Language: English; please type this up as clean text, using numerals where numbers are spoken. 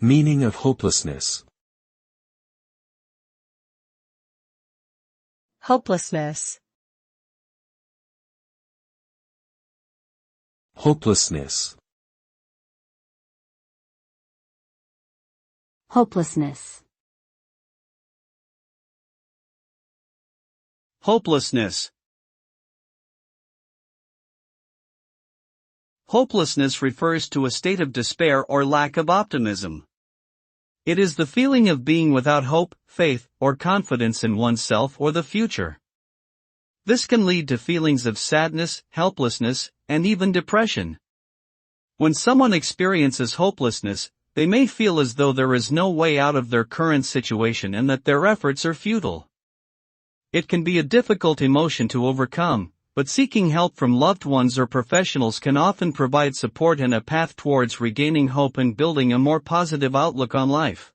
Meaning of hopelessness. Hopelessness. Hopelessness. Hopelessness. Hopelessness. Hopelessness refers to a state of despair or lack of optimism. It is the feeling of being without hope, faith, or confidence in oneself or the future. This can lead to feelings of sadness, helplessness, and even depression. When someone experiences hopelessness, they may feel as though there is no way out of their current situation and that their efforts are futile. It can be a difficult emotion to overcome, but seeking help from loved ones or professionals can often provide support and a path towards regaining hope and building a more positive outlook on life.